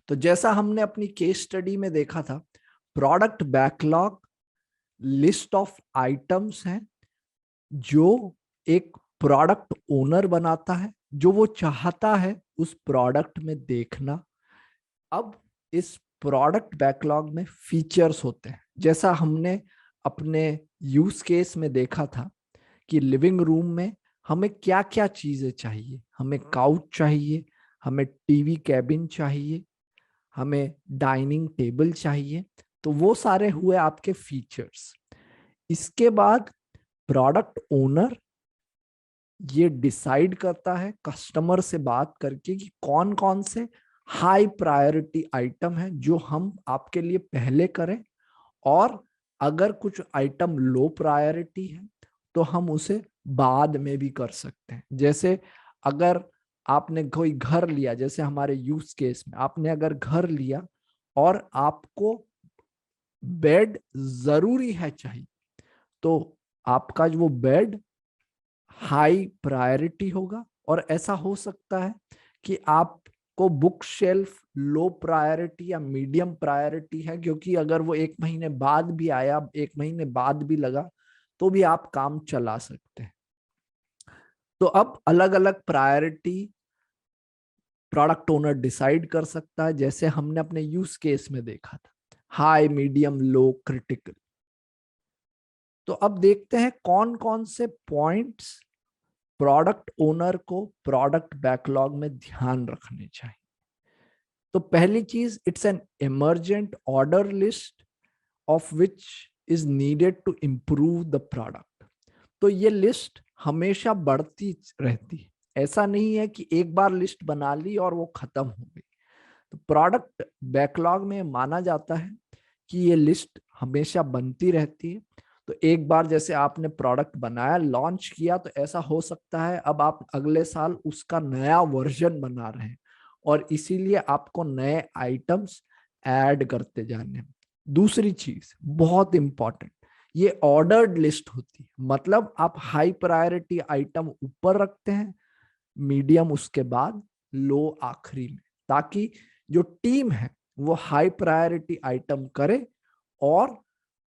तो जैसा हमने अपनी केस स्टडी में देखा था, product backlog list of items हैं जो एक प्रोडक्ट ओनर बनाता है, जो वो चाहता है उस प्रोडक्ट में देखना। अब इस प्रोडक्ट बैकलॉग में फीचर्स होते हैं, जैसा हमने अपने यूज केस में देखा था कि लिविंग रूम में हमें क्या क्या चीजें चाहिए। हमें काउच चाहिए, हमें टीवी कैबिन चाहिए, हमें डाइनिंग टेबल चाहिए। तो वो सारे हुए आपके फीचर्स। इसके बाद प्रोडक्ट ओनर ये डिसाइड करता है कस्टमर से बात करके कि कौन कौन से हाई प्रायोरिटी आइटम है जो हम आपके लिए पहले करें, और अगर कुछ आइटम लो प्रायोरिटी है तो हम उसे बाद में भी कर सकते हैं। जैसे अगर आपने कोई घर लिया, जैसे हमारे यूज केस में आपने अगर घर लिया और आपको बेड जरूरी है चाहिए, तो आपका जो वो बेड हाई प्रायोरिटी होगा। और ऐसा हो सकता है कि आपको बुक शेल्फ लो प्रायोरिटी या मीडियम प्रायोरिटी है, क्योंकि अगर वो 1 महीने बाद भी आया, 1 महीने बाद भी लगा, तो भी आप काम चला सकते हैं। तो अब अलग अलग प्रायोरिटी प्रोडक्ट ओनर डिसाइड कर सकता है, जैसे हमने अपने यूज केस में देखा था, हाई मीडियम लो क्रिटिकल। तो अब देखते हैं कौन कौन से पॉइंट्स प्रोडक्ट ओनर को प्रोडक्ट बैकलॉग में ध्यान रखने चाहिए। तो पहली चीज, it's an emergent order list of which is needed to improve the product. तो ये लिस्ट हमेशा बढ़ती रहती है। ऐसा नहीं है कि एक बार लिस्ट बना ली और वो खत्म हो गई। तो प्रोडक्ट बैकलॉग में माना जाता है कि ये लिस्ट हमेशा बनती रहती है। तो एक बार जैसे आपने प्रोडक्ट बनाया, लॉन्च किया, तो ऐसा हो सकता है अब आप अगले साल उसका नया वर्जन बना रहे हैं, और इसीलिए आपको नए आइटम्स ऐड करते जाने हैं। दूसरी चीज बहुत इंपॉर्टेंट, ये ऑर्डर्ड लिस्ट होती है। मतलब आप हाई प्रायोरिटी आइटम ऊपर रखते हैं, मीडियम उसके बाद, लो आखिरी में, ताकि जो टीम है वो हाई प्रायोरिटी आइटम करे और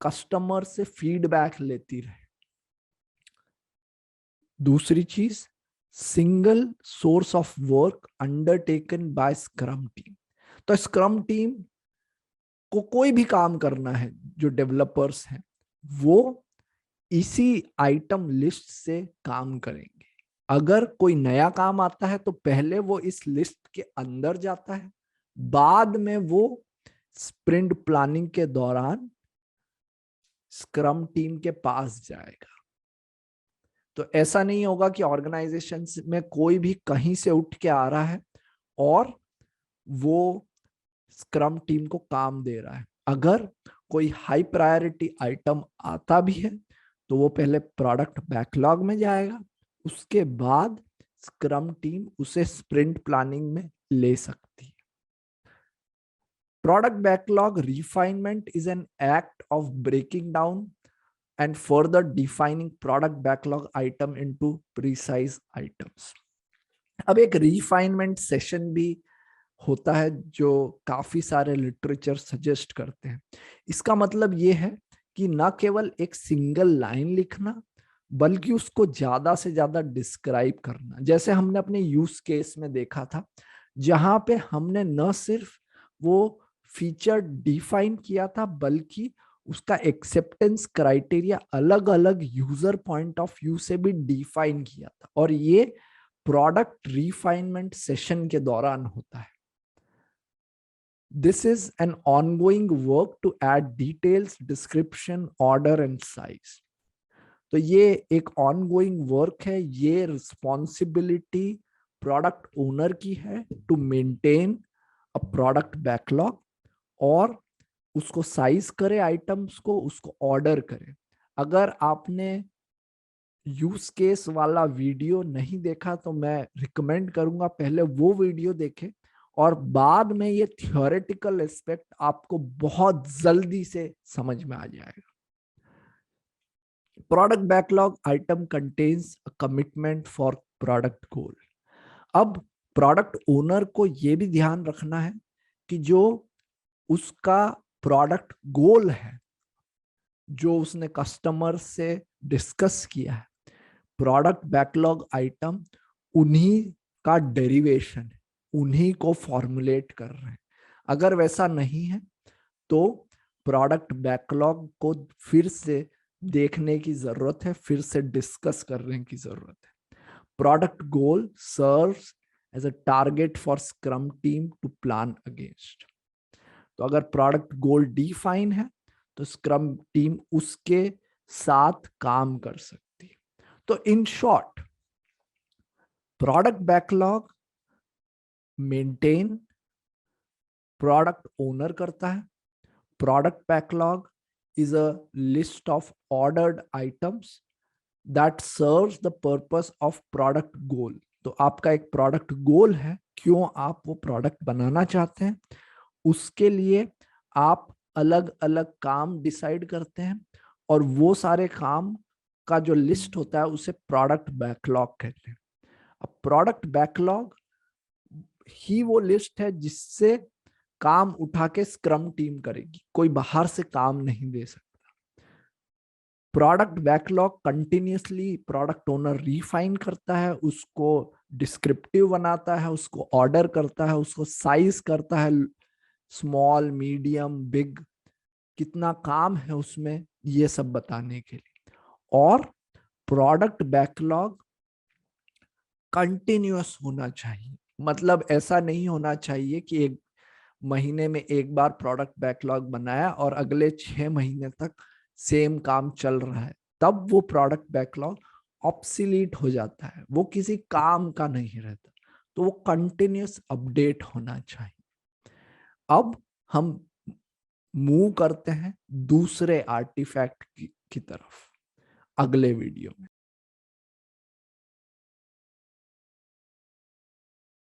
कस्टमर से फीडबैक लेती रहे। दूसरी चीज, single source of work undertaken by scrum team. तो स्क्रम टीम को कोई भी काम करना है, जो डेवलपर्स हैं वो इसी आइटम लिस्ट से काम करेंगे। अगर कोई नया काम आता है तो पहले वो इस लिस्ट के अंदर जाता है, बाद में वो स्प्रिंट प्लानिंग के दौरान स्क्रम टीम के पास जाएगा। तो ऐसा नहीं होगा कि ऑर्गेनाइजेशन में कोई भी कहीं से उठ के आ रहा है और वो स्क्रम टीम को काम दे रहा है। अगर कोई हाई प्रायोरिटी आइटम आता भी है तो वो पहले प्रोडक्ट बैकलॉग में जाएगा, उसके बाद स्क्रम टीम उसे स्प्रिंट प्लानिंग में ले सकती है। Product backlog refinement is an act of breaking down and further defining product backlog item into precise items. अब एक रिफाइनमेंट सेशन भी होता है जो काफी सारे लिटरेचर सजेस्ट करते हैं। इसका मतलब ये है कि ना केवल एक सिंगल लाइन लिखना, बल्कि उसको ज्यादा से ज्यादा डिस्क्राइब करना। जैसे हमने अपने यूज केस में देखा था, जहां पे हमने न सिर्फ वो फीचर डिफाइन किया था, बल्कि उसका एक्सेप्टेंस क्राइटेरिया अलग अलग यूजर पॉइंट ऑफ व्यू से भी डिफाइन किया था। और ये प्रोडक्ट रिफाइनमेंट सेशन के दौरान होता है। This is an ongoing work to add details, description, order and size. तो ये एक ongoing work है, ये responsibility प्रोडक्ट ओनर की है to maintain a product backlog, और उसको साइज करे आइटम्स को, उसको ऑर्डर करे। अगर आपने यूज केस वाला वीडियो नहीं देखा तो मैं रिकमेंड करूंगा पहले वो वीडियो देखें, और बाद में ये थियोरेटिकल एस्पेक्ट आपको बहुत जल्दी से समझ में आ जाएगा। Product backlog item contains a commitment for product goal. अब प्रोडक्ट ओनर को यह भी ध्यान रखना है कि जो उसका प्रोडक्ट गोल है, जो उसने कस्टमर से डिस्कस किया है, प्रोडक्ट बैकलॉग आइटम उन्हीं का डेरिवेशन है, उन्हीं को फॉर्मुलेट कर रहे हैं। अगर वैसा नहीं है तो प्रोडक्ट बैकलॉग को फिर से देखने की जरूरत है, फिर से डिस्कस करने की जरूरत है। Product goal serves as a target for scrum team to plan against. तो अगर प्रोडक्ट गोल डिफाइन है तो स्क्रम टीम उसके साथ काम कर सकती है। तो in short, product backlog maintain product owner करता है। Product backlog is a list of ordered items that serves the purpose of product goal. तो आपका एक प्रोडक्ट गोल है, क्यों आप वो प्रोडक्ट बनाना चाहते हैं, उसके लिए आप अलग अलग काम डिसाइड करते हैं, और वो सारे काम का जो लिस्ट होता है उसे प्रोडक्ट बैकलॉग कहते हैं। अब प्रोडक्ट बैकलॉग ही वो लिस्ट है जिससे काम उठा के स्क्रम टीम करेगी, कोई बाहर से काम नहीं दे सकता। Product backlog continuously product owner refine करता है, उसको डिस्क्रिप्टिव बनाता है, उसको ऑर्डर करता है, उसको साइज करता है, स्मॉल मीडियम बिग, कितना काम है उसमें, ये सब बताने के लिए। और प्रोडक्ट बैकलॉग कंटिन्यूअस होना चाहिए, मतलब ऐसा नहीं होना चाहिए कि एक महीने में एक बार प्रोडक्ट बैकलॉग बनाया और अगले 6 महीने तक सेम काम चल रहा है, तब वो प्रोडक्ट बैकलॉग ऑब्सिलीट हो जाता है, वो किसी काम का नहीं रहता। तो वो कंटिन्यूअस अपडेट होना चाहिए। अब हम मूव करते हैं दूसरे आर्टिफैक्ट की तरफ अगले वीडियो में।